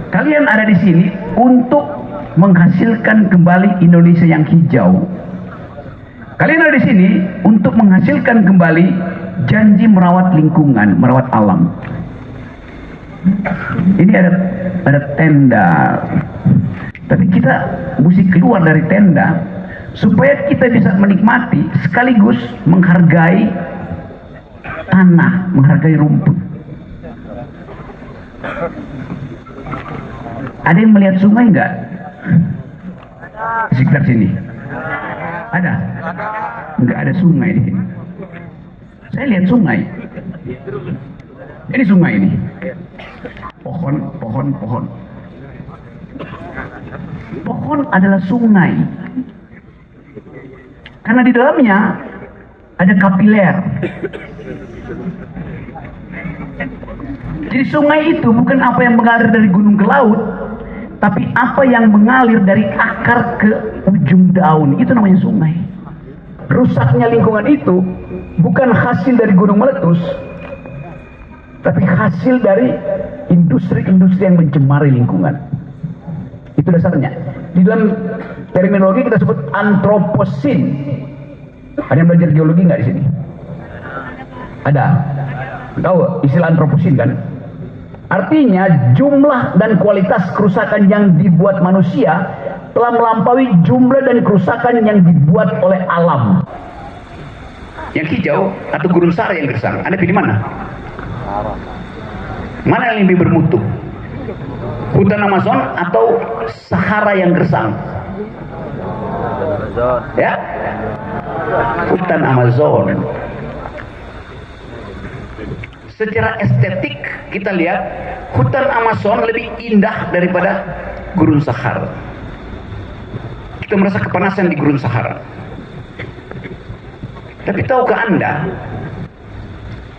Kalian ada di sini untuk menghasilkan kembali Indonesia yang hijau. Kalian ada di sini untuk menghasilkan kembali janji merawat lingkungan, merawat alam. Ini ada tenda. Tapi kita mesti keluar dari tenda supaya kita bisa menikmati sekaligus menghargai tanah, menghargai rumput. Ada yang melihat sungai enggak? Di sekitar sini. Ada? Enggak ada sungai di sini. Saya lihat sungai. Ini sungai ini. Pohon. Pohon adalah sungai. Karena di dalamnya ada kapiler. Jadi sungai itu bukan apa yang mengalir dari gunung ke laut, tapi apa yang mengalir dari akar ke ujung daun. Itu namanya sungai. Rusaknya lingkungan itu bukan hasil dari gunung meletus, tapi hasil dari industri-industri yang mencemari lingkungan. Itu dasarnya. Di dalam terminologi kita sebut antroposin. Ada yang belajar geologi nggak di sini? Ada. Tahu istilah antroposin kan? Artinya jumlah dan kualitas kerusakan yang dibuat manusia telah melampaui jumlah dan kerusakan yang dibuat oleh alam. Yang hijau atau gurun sara yang gersang, Anda pilih mana? Mana yang lebih bermutu? Hutan Amazon atau Sahara yang gersang? Ya, hutan Amazon. Secara estetik kita lihat hutan Amazon lebih indah daripada gurun Sahara. Kita merasa kepanasan di gurun Sahara. Tapi tahukah Anda,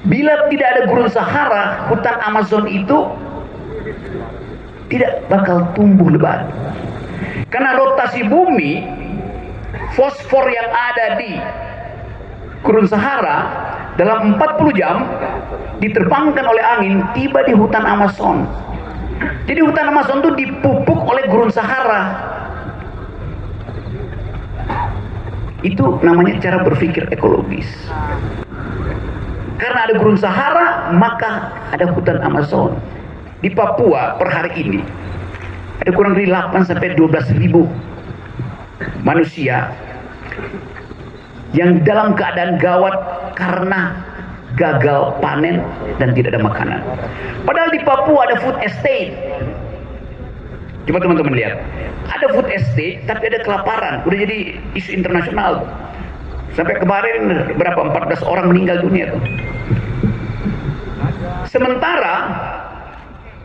bila tidak ada gurun Sahara, hutan Amazon itu tidak bakal tumbuh lebat. Karena rotasi bumi, fosfor yang ada di gurun Sahara dalam 40 jam diterbangkan oleh angin, tiba di hutan Amazon. Jadi hutan Amazon itu dipupuk oleh gurun Sahara. Itu namanya cara berpikir ekologis. Karena ada gurun Sahara, maka ada hutan Amazon. Di Papua per hari ini ada kurang dari 8 sampai 12 ribu manusia yang dalam keadaan gawat karena gagal panen dan tidak ada makanan. Padahal di Papua ada food estate. Coba teman-teman lihat, ada food estate tapi ada kelaparan. Udah jadi isu internasional. Sampai kemarin berapa 14 orang meninggal dunia tuh. Sementara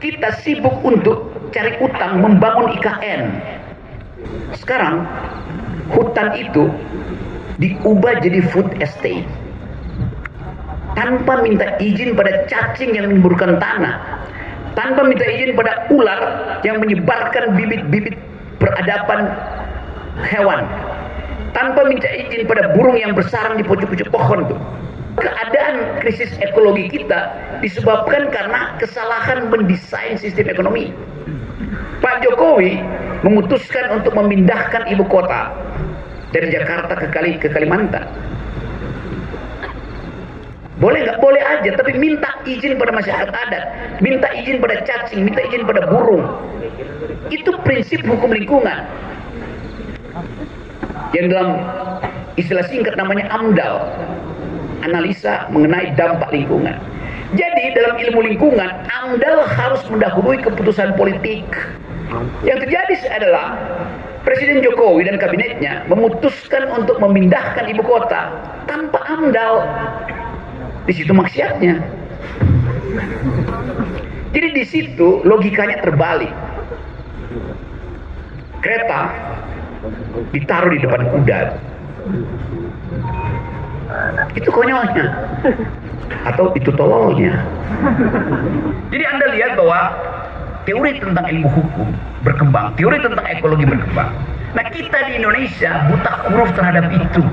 kita sibuk untuk cari utang membangun IKN. Sekarang hutan itu diubah jadi food estate tanpa minta izin pada cacing yang menyuburkan tanah, tanpa minta izin pada ular yang menyebarkan bibit-bibit peradaban hewan, tanpa minta izin pada burung yang bersarang di pucuk-pucuk pohon tuh. Keadaan krisis ekologi kita disebabkan karena kesalahan mendesain sistem ekonomi. Pak Jokowi memutuskan untuk memindahkan ibu kota dari Jakarta ke Kalimantan. Boleh nggak? Boleh aja, tapi minta izin pada masyarakat adat, minta izin pada cacing, minta izin pada burung. Itu prinsip hukum lingkungan yang dalam istilah singkat namanya AMDAL, analisa mengenai dampak lingkungan. Jadi dalam ilmu lingkungan, AMDAL harus mendahului keputusan politik. Yang terjadi adalah Presiden Jokowi dan kabinetnya memutuskan untuk memindahkan ibu kota tanpa AMDAL. Di situ maksiatnya. Jadi di situ logikanya terbalik. Kereta ditaruh di depan kuda. Itu konyolnya. Atau itu tololnya. Jadi Anda lihat bahwa teori tentang ilmu hukum berkembang, teori tentang ekologi berkembang. Nah, kita di Indonesia buta huruf terhadap itu.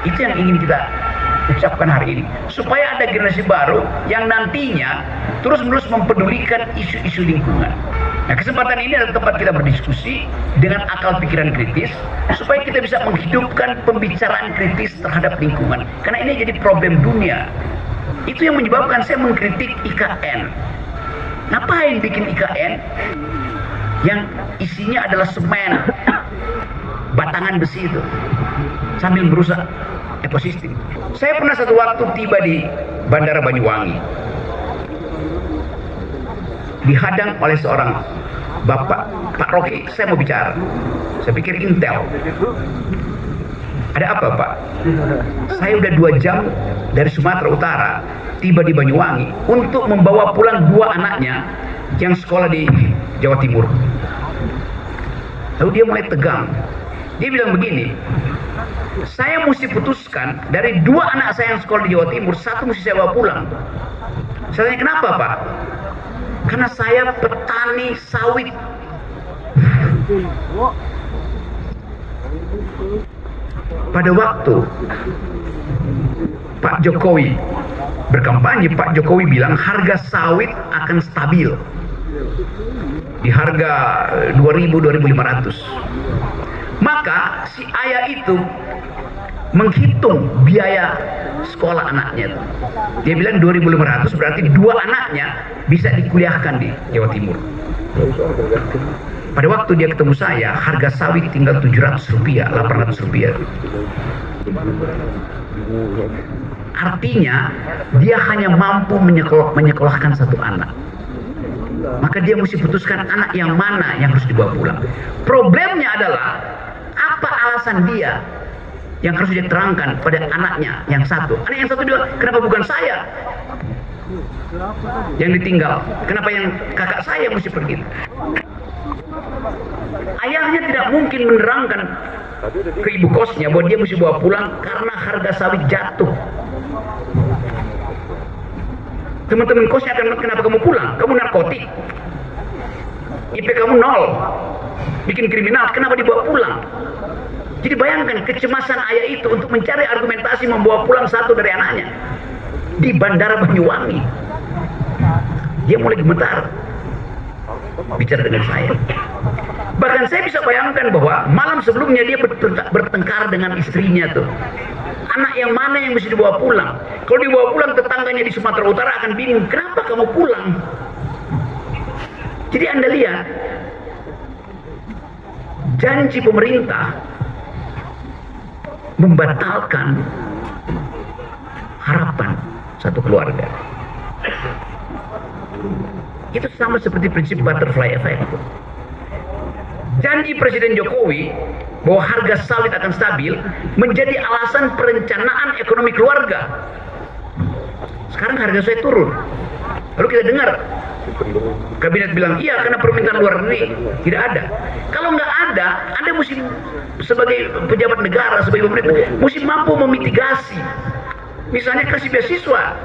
Itu yang ingin kita ucapkan hari ini, supaya ada generasi baru yang nantinya terus-menerus mempedulikan isu-isu lingkungan. Nah, kesempatan ini adalah tempat kita berdiskusi dengan akal pikiran kritis, supaya kita bisa menghidupkan pembicaraan kritis terhadap lingkungan. Karena ini jadi problem dunia. Itu yang menyebabkan saya mengkritik IKN. Ngapain bikin IKN yang isinya adalah semen, batangan besi itu, sambil merusak ekosistem. Saya pernah satu waktu tiba di Bandara Banyuwangi, dihadang oleh seorang bapak, Pak Rocky, saya mau bicara. Saya pikir intel. Ada apa, Pak? Saya udah 2 jam dari Sumatera Utara tiba di Banyuwangi untuk membawa pulang 2 anaknya yang sekolah di Jawa Timur. Lalu dia mulai tegang. Dia bilang begini, saya mesti putuskan dari 2 anak saya yang sekolah di Jawa Timur, 1 mesti saya bawa pulang. Saya tanya, kenapa, Pak? Karena saya petani sawit. Pada waktu Pak Jokowi berkampanye, Pak Jokowi bilang harga sawit akan stabil di harga 2.000-2.500. Maka si ayah itu menghitung biaya sekolah anaknya. Dia bilang 2.500 berarti 2 anaknya bisa dikuliahkan di Jawa Timur. Pada waktu dia ketemu saya, harga sawit tinggal 700 rupiah, 800 rupiah. Artinya dia hanya mampu menyekolahkan 1 anak. Maka dia mesti putuskan anak yang mana yang harus dibawa pulang. Problemnya adalah apa alasan dia yang harus dia terangkan pada anaknya yang 1. Anak yang 1 bilang, kenapa bukan saya yang ditinggal? Kenapa yang kakak saya mesti pergi? Ayahnya tidak mungkin menerangkan ke ibu kosnya bahwa dia mesti bawa pulang karena harga sawit jatuh. Teman-teman kosnya akan, kenapa kamu pulang? Kamu narkotik, IP kamu 0, bikin kriminal, kenapa dibawa pulang? Jadi bayangkan kecemasan ayah itu untuk mencari argumentasi membawa pulang 1 dari anaknya di Bandara Banyuwangi. Dia mulai gemetar bicara dengan saya. Bahkan saya bisa bayangkan bahwa malam sebelumnya dia bertengkar dengan istrinya tuh. Anak yang mana yang mesti dibawa pulang? Kalau dibawa pulang, tetangganya di Sumatera Utara akan bingung, kenapa kamu pulang? Jadi Anda lihat, janji pemerintah membatalkan harapan satu keluarga. Itu sama seperti prinsip butterfly effect. Janji Presiden Jokowi bahwa harga sawit akan stabil menjadi alasan perencanaan ekonomi keluarga. Sekarang harga sawit turun. Lalu kita dengar kabinet bilang, iya karena permintaan luar negeri. Tidak ada. Kalau nggak ada, Anda mesti sebagai pejabat negara, sebagai pemerintah, mesti mampu memitigasi. Misalnya kasih beasiswa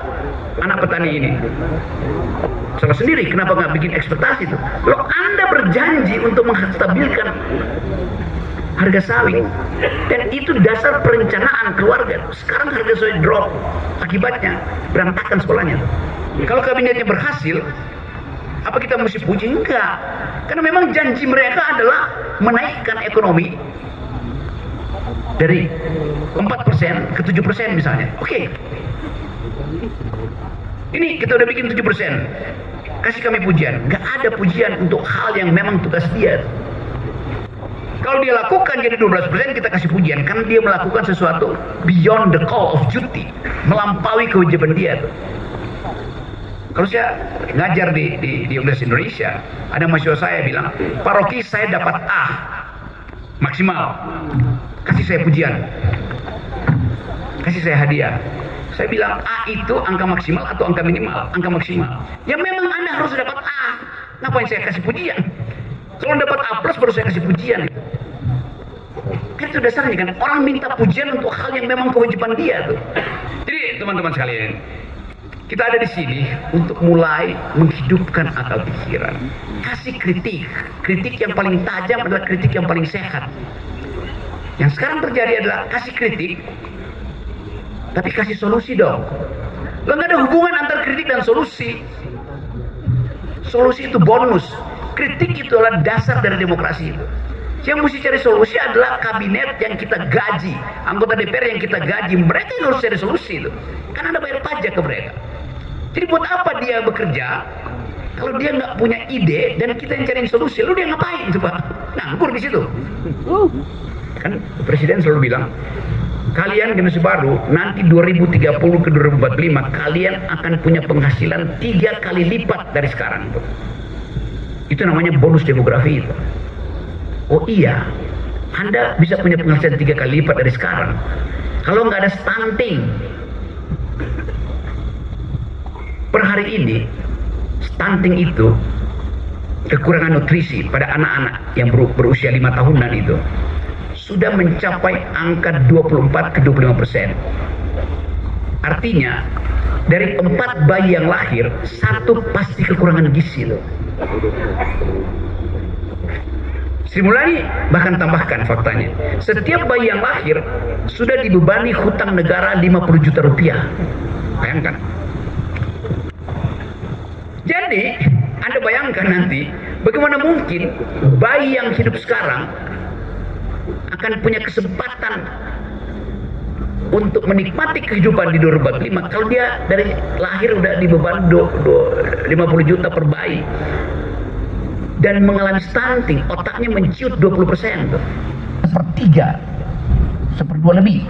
anak petani ini. Salah sendiri, kenapa nggak bikin ekspektasi itu? Kalau Anda berjanji untuk menstabilkan harga sawit, dan itu dasar perencanaan keluarga. Sekarang harga sawit drop, akibatnya berantakan sekolahnya. Kalau kabinetnya berhasil, apa kita mesti puji? Enggak, karena memang janji mereka adalah menaikkan ekonomi dari 4% ke 7% misalnya. Oke. Ini kita udah bikin 7%. Kasih kami pujian. Nggak ada pujian untuk hal yang memang tugas dia. Kalau dia lakukan jadi 12%, kita kasih pujian karena dia melakukan sesuatu beyond the call of duty, melampaui kewajiban dia. Kalau saya ngajar di Universitas Indonesia, ada mahasiswa saya bilang, Pak Rocky, saya dapat A maksimal, kasih saya pujian, kasih saya hadiah. Saya bilang, A itu angka maksimal atau angka minimal? Angka maksimal. Ya memang Anda harus dapat A. Ngapain saya kasih pujian? Kalau dapat A plus baru saya kasih pujian. Kan itu dasarnya kan, orang minta pujian untuk hal yang memang kewajiban dia tuh. Jadi teman-teman sekalian, kita ada di sini untuk mulai menghidupkan akal pikiran. Kasih kritik. Kritik yang paling tajam adalah kritik yang paling sehat. Yang sekarang terjadi adalah kasih kritik tapi kasih solusi dong. Lo nggak ada hubungan antar kritik dan solusi. Solusi itu bonus, kritik itu adalah dasar dari demokrasi itu. Yang mesti cari solusi adalah kabinet yang kita gaji, anggota DPR yang kita gaji, mereka yang harus cari solusi itu. Kan Anda bayar pajak ke mereka. Jadi buat apa dia bekerja kalau dia nggak punya ide dan kita yang cari solusi? Lu dia ngapain coba? Nganggur di situ. Kan Presiden selalu bilang, kalian generasi baru nanti 2030 ke 2045 kalian akan punya penghasilan 3 kali lipat dari sekarang. Itu namanya bonus demografi itu. Oh iya, Anda bisa punya penghasilan 3 kali lipat dari sekarang kalau nggak ada stunting. Per hari ini stunting itu, kekurangan nutrisi pada anak-anak yang berusia 5 tahunan itu sudah mencapai angka 24 ke 25%. Artinya dari 4 bayi yang lahir, 1 pasti kekurangan gizi loh. Sri Mulyani bahkan tambahkan faktanya, setiap bayi yang lahir sudah dibebani hutang negara 50 juta rupiah. Bayangkan. Jadi Anda bayangkan nanti bagaimana mungkin bayi yang hidup sekarang akan punya kesempatan untuk menikmati kehidupan di 2045 kalau dia dari lahir udah dibebani 50 juta per bayi dan mengalami stunting, otaknya menciut 20%. Sepertiga, seperdua lebih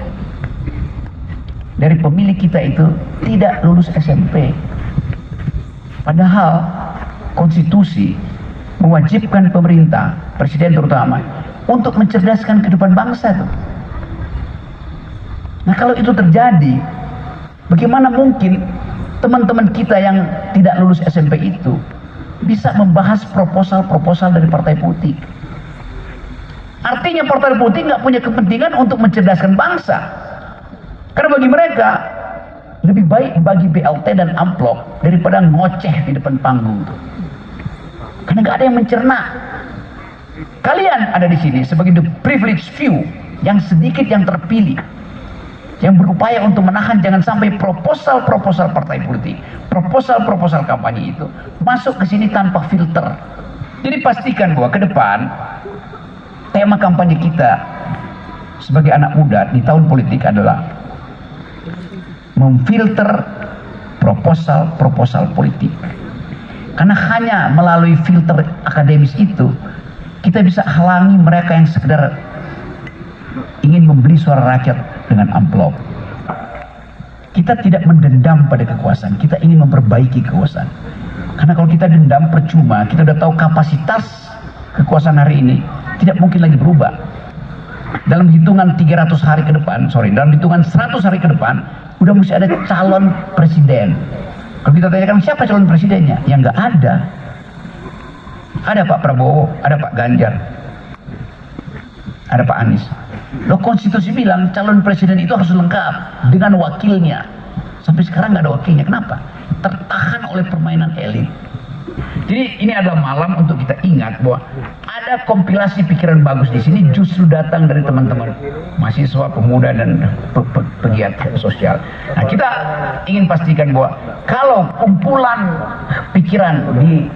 dari pemilih kita itu tidak lulus SMP. Padahal konstitusi mewajibkan pemerintah, presiden terutama, untuk mencerdaskan kehidupan bangsa tuh. Nah kalau itu terjadi, bagaimana mungkin teman-teman kita yang tidak lulus SMP itu bisa membahas proposal-proposal dari partai politik? Artinya partai politik nggak punya kepentingan untuk mencerdaskan bangsa. Karena bagi mereka lebih baik bagi BLT dan amplop daripada ngoceh di depan panggung tuh. Karena nggak ada yang mencerna. Kalian ada di sini sebagai the privileged few yang sedikit yang terpilih, yang berupaya untuk menahan jangan sampai proposal-proposal partai politik, proposal-proposal kampanye itu masuk ke sini tanpa filter. Jadi pastikan bahwa ke depan tema kampanye kita sebagai anak muda di tahun politik adalah memfilter proposal-proposal politik. Karena hanya melalui filter akademis itu kita bisa halangi mereka yang sekedar ingin membeli suara rakyat dengan amplop. Kita tidak mendendam pada kekuasaan, kita ingin memperbaiki kekuasaan. Karena kalau kita dendam percuma, kita udah tahu kapasitas kekuasaan hari ini tidak mungkin lagi berubah. Dalam hitungan 300 hari ke depan, dalam hitungan 100 hari ke depan, udah mesti ada calon presiden. Kalau kita tanyakan siapa calon presidennya, ya nggak ada. Ada Pak Prabowo, ada Pak Ganjar, ada Pak Anies. Loh, konstitusi bilang calon presiden itu harus lengkap dengan wakilnya. Sampai sekarang nggak ada wakilnya. Kenapa? Tertahan oleh permainan elit. Jadi ini adalah malam untuk kita ingat bahwa ada kompilasi pikiran bagus di sini justru datang dari teman-teman mahasiswa, pemuda dan pegiat sosial. Nah, kita ingin pastikan bahwa kalau kumpulan pikiran di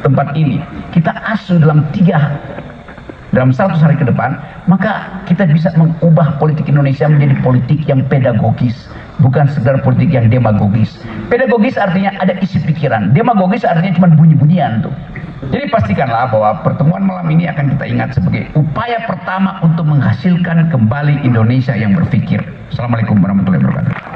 tempat ini kita asuh dalam 100 hari ke depan, maka kita bisa mengubah politik Indonesia menjadi politik yang pedagogis, bukan sekedar politik yang demagogis. Pedagogis artinya ada isi pikiran, demagogis artinya cuma bunyi-bunyian tuh. Jadi pastikanlah bahwa pertemuan malam ini akan kita ingat sebagai upaya pertama untuk menghasilkan kembali Indonesia yang berpikir. Assalamualaikum warahmatullahi wabarakatuh.